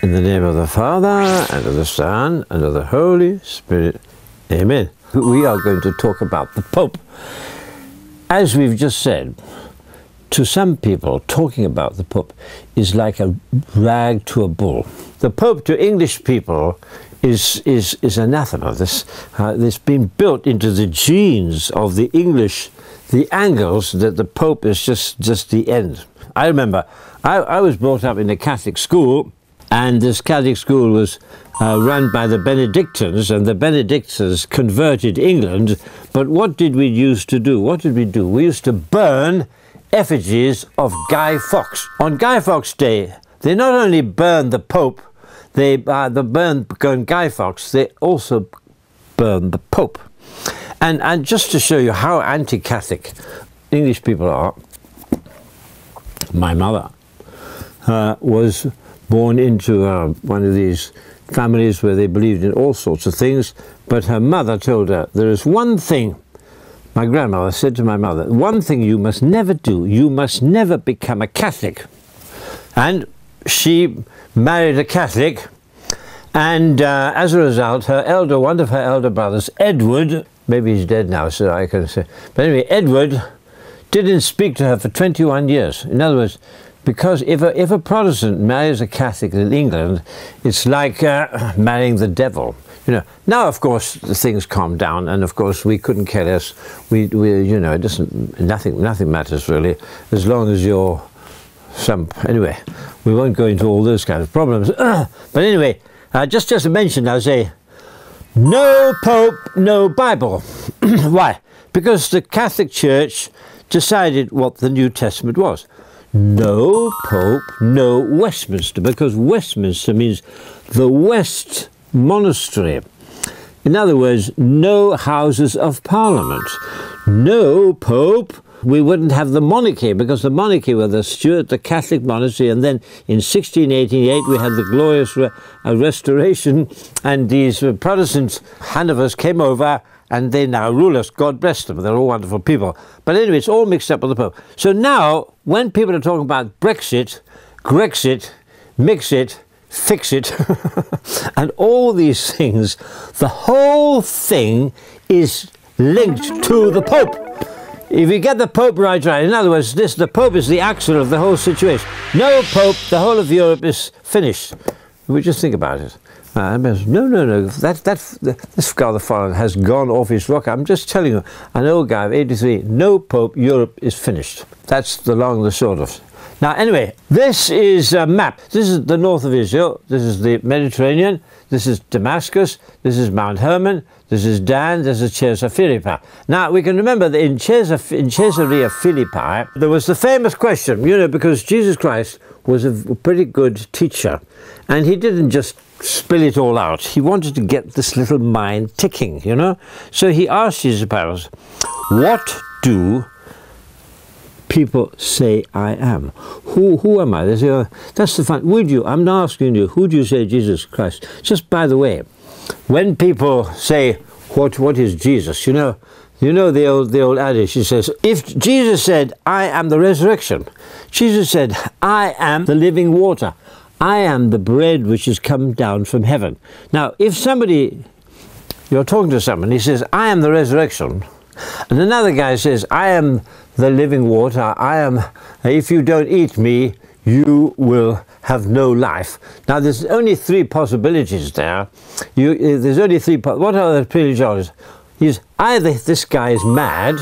In the name of the Father, and of the Son, and of the Holy Spirit. Amen. We are going to talk about the Pope. As we've just said, to some people, talking about the Pope is like a rag to a bull. The Pope to English people is anathema. This been built into the genes of the English, the Angles, that the Pope is just the end. I remember, I was brought up in a Catholic school, and this Catholic school was run by the Benedictines, and the Benedictines converted England. But what did we used to do? What did we do? We used to burn effigies of Guy Fawkes. On Guy Fawkes Day, they not only burned the Pope, they burned Guy Fawkes, they also burned the Pope. And just to show you how anti-Catholic English people are, my mother was born into one of these families where they believed in all sorts of things, but her mother told her, there is one thing, my grandmother said to my mother, one thing you must never do, you must never become a Catholic. And she married a Catholic, and as a result, one of her elder brothers, Edward, maybe he's dead now, so I can say, but anyway, Edward didn't speak to her for 21 years. In other words, because if a Protestant marries a Catholic in England, it's like marrying the devil. You know. Now, of course, the things calmed down, and of course, we couldn't care less. We you know, it doesn't. Nothing matters really, as long as you're some. Anyway, we won't go into all those kind of problems. But anyway, just to mention, I'll say, no Pope, no Bible. Why? Because the Catholic Church decided what the New Testament was. No Pope, no Westminster, because Westminster means the West Monastery. In other words, no Houses of Parliament. No Pope. We wouldn't have the monarchy, because the monarchy were the Stuart, the Catholic monarchy, and then in 1688 we had the glorious Restoration, and these Protestant Hanovers came over, and they now rule us. God bless them. They're all wonderful people. But anyway, it's all mixed up with the Pope. So now, when people are talking about Brexit, Grexit, mix it, fix it, and all these things, the whole thing is linked to the Pope. If you get the Pope right, in other words, the Pope is the axle of the whole situation. No Pope, the whole of Europe is finished. We just think about it. No, this father has gone off his rocker. I'm just telling you, an old guy of 83, no Pope, Europe is finished. That's the long and the short of it. Now, anyway, this is a map. This is the north of Israel. This is the Mediterranean. This is Damascus. This is Mount Hermon. This is Dan. This is Caesarea Philippi. Now, we can remember that in Caesarea Philippi, there was the famous question, you know, because Jesus Christ was a pretty good teacher, and he didn't just spill it all out. He wanted to get this little mind ticking, you know. So he asked his disciples, what do people say I am? Who am I? They say, oh, that's the fun. Would you? I'm not asking you. Who do you say Jesus Christ? Just by the way, when people say what is Jesus, you know the old adage. He says, if Jesus said, I am the resurrection, Jesus said, I am the living water, I am the bread which has come down from heaven. Now, if you're talking to someone, he says, I am the resurrection, and another guy says, I am the living water, if you don't eat me, you will have no life. Now, there's only three possibilities there. There's only three. What are the possibilities? Either this guy is mad,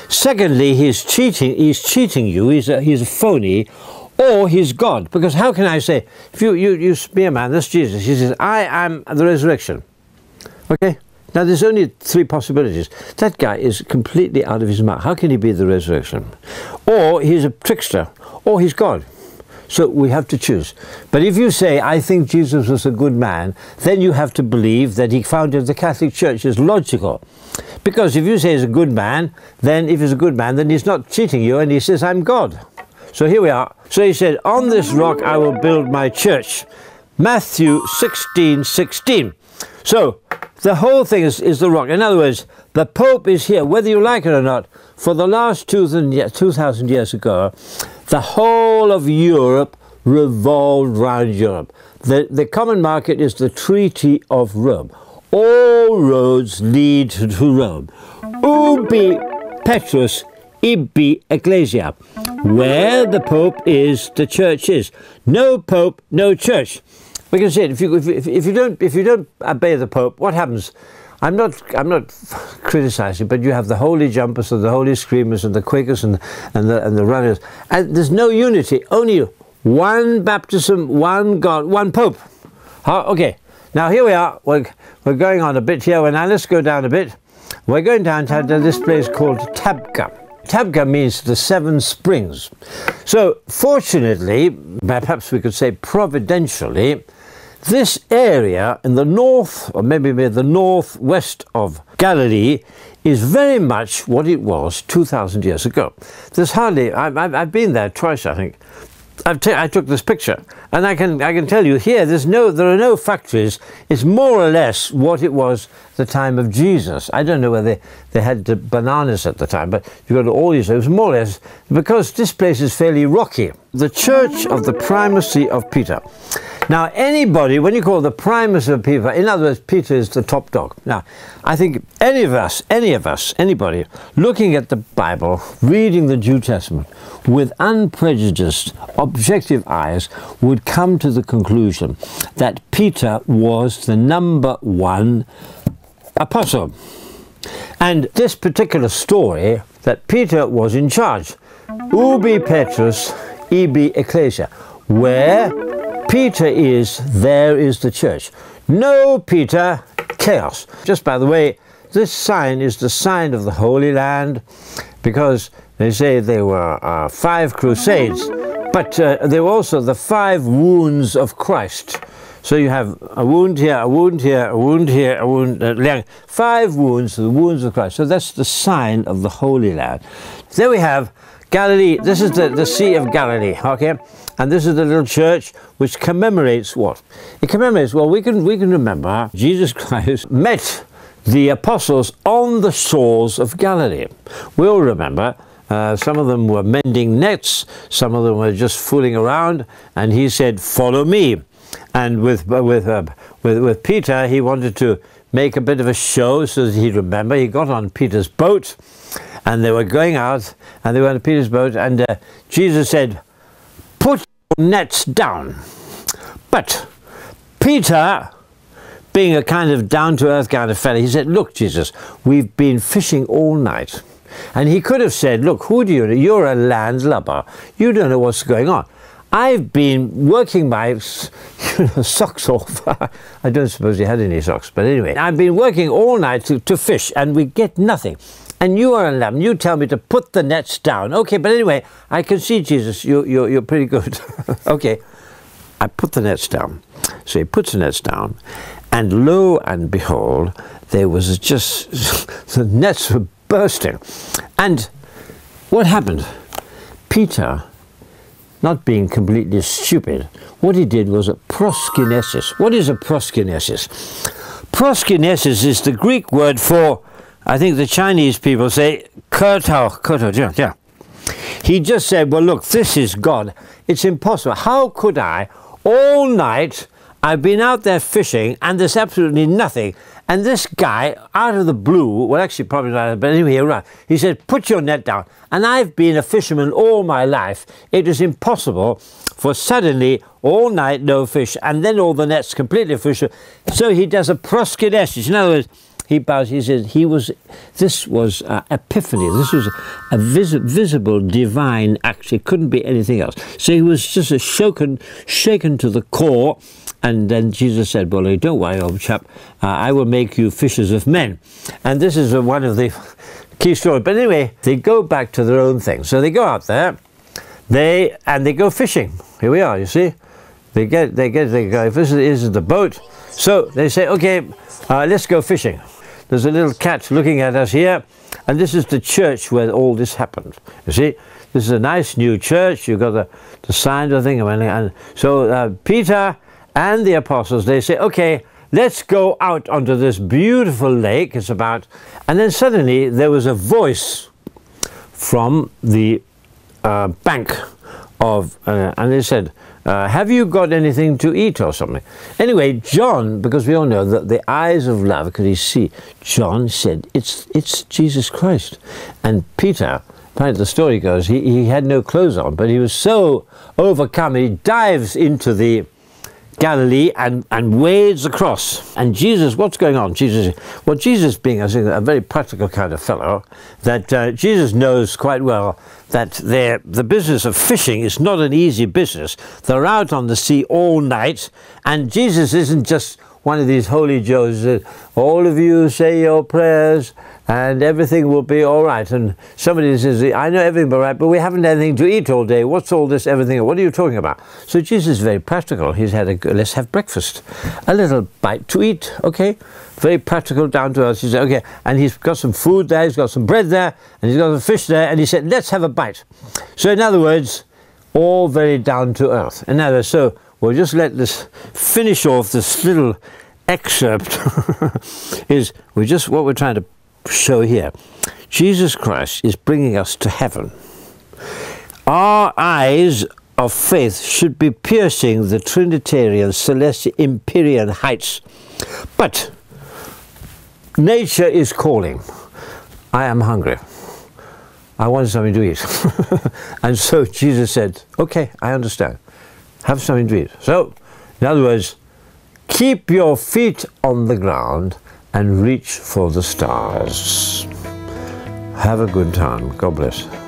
secondly, he's cheating you, he's a phony, or he's God. Because how can I say, if you be a man, that's Jesus, he says, I am the resurrection. Okay? Now, there's only three possibilities. That guy is completely out of his mind. How can he be the resurrection? Or he's a trickster, or he's God. So we have to choose. But if you say, I think Jesus was a good man, then you have to believe that he founded the Catholic Church. Is logical. Because if you say he's a good man, then if he's a good man, then he's not cheating you, and he says, I'm God. So here we are. So he said, on this rock I will build my church. Matthew 16:16. So the whole thing is the rock. In other words, the Pope is here, whether you like it or not. For the last 2,000 years ago, the whole of Europe revolved round Europe. The common market is the Treaty of Rome. All roads lead to Rome. Ubi Petrus ibi Ecclesia. Where the Pope is, the church is. No Pope, no church. We can see it. If you don't obey the Pope, what happens? I'm not criticizing, but you have the holy jumpers and the holy screamers and the Quakers and the runners, and there's no unity. Only one baptism, one God, one Pope. Okay. Now here we are. We're going on a bit here. Well, now let's go down a bit. We're going down to this place called Tabgha. Tabgha means the seven springs. So fortunately, perhaps we could say providentially, this area in the north, or maybe the northwest of Galilee, is very much what it was 2,000 years ago. There's hardly, I've been there twice, I think. I took this picture, and I can tell you here, there are no factories. It's more or less what it was the time of Jesus. I don't know whether they had the bananas at the time, but you got all these. It was more or less because this place is fairly rocky. The Church of the Primacy of Peter. Now, anybody, when you call the primacy of Peter, in other words, Peter is the top dog. Now, I think anybody looking at the Bible, reading the New Testament with unprejudiced, objective eyes would come to the conclusion that Peter was the number one apostle. And this particular story, that Peter was in charge. Ubi Petrus, ibi Ecclesia. Where Peter is, there is the church. No Peter, chaos. Just by the way, this sign is the sign of the Holy Land, because they say there were 5 crusades, but there were also the 5 wounds of Christ. So you have a wound here, a wound here, a wound here, a wound there. 5 wounds, the wounds of Christ. So that's the sign of the Holy Land. There we have Galilee. This is the Sea of Galilee, okay? And this is the little church which commemorates what? It commemorates, well, we can remember Jesus Christ met the apostles on the shores of Galilee. We all remember, some of them were mending nets, some of them were just fooling around, and he said, "Follow me." And with Peter, he wanted to make a bit of a show so that he'd remember. He got on Peter's boat, and they were going out, and they were on Peter's boat, and Jesus said, "Put your nets down." But Peter, being a kind of down-to-earth kind of fella, he said, "Look, Jesus, we've been fishing all night." And he could have said, "Look, who do you know? You're a landlubber. You don't know what's going on. I've been working my socks off." I don't suppose he had any socks, but anyway. "I've been working all night to fish, and we get nothing. And you are a lamb. You tell me to put the nets down." Okay, but anyway, I can see, Jesus, you're pretty good. Okay, I put the nets down. So he puts the nets down, and lo and behold, there was just, the nets were bursting. And what happened? Peter, not being completely stupid, what he did was a proskinesis. What is a proskinesis? Proskinesis is the Greek word for, I think the Chinese people say, "all night, I've been out there fishing, and there's absolutely nothing. And this guy, out of the blue, well, actually probably not, but anyway, you're right. He said, "Put your net down." And I've been a fisherman all my life. It is impossible for suddenly, all night, no fish, and then all the nets completely fish. So he does a proskinesis. In other words, he bows, he says, this was epiphany. This was a visible divine act. It couldn't be anything else. So he was just shaken to the core. And then Jesus said, "Well, don't worry, old chap, I will make you fishers of men." And this is one of the key stories. But anyway, they go back to their own thing. So they go out there, they go fishing. Here we are, you see. They go, this is the boat. So they say, "Okay, let's go fishing." There's a little cat looking at us here, and this is the church where all this happened. You see, this is a nice new church. You've got the sign of the thing. And so Peter and the apostles, they say, "Okay, let's go out onto this beautiful lake." It's about, and then suddenly there was a voice from the bank of, and they said, have you got anything to eat or something? Anyway, John, because we all know that the eyes of love can he see, John said, it's Jesus Christ. And Peter, apparently the story goes, he had no clothes on, but he was so overcome, he dives into the Galilee and wades across. And Jesus, what's going on? Jesus being a very practical kind of fellow, that Jesus knows quite well that the business of fishing is not an easy business. They're out on the sea all night, and Jesus isn't just one of these holy Joes that all of you say your prayers and everything will be all right. And somebody says, I know everything will be right, but we haven't had anything to eat all day. What's all this, everything? What are you talking about? So Jesus is very practical. He's had let's have breakfast. A little bite to eat, okay? Very practical, down to earth. He said, okay. And he's got some food there, he's got some bread there, and he's got some fish there, and he said, let's have a bite. So in other words, all very down to earth. In other words, so we'll just let this finish off this little excerpt is what we're trying to show here. Jesus Christ is bringing us to heaven. Our eyes of faith should be piercing the Trinitarian, celestial, Empyrean heights. But nature is calling. I am hungry. I want something to eat. And so Jesus said, okay, I understand. Have something to eat. So, in other words, keep your feet on the ground and reach for the stars. Have a good time. God bless.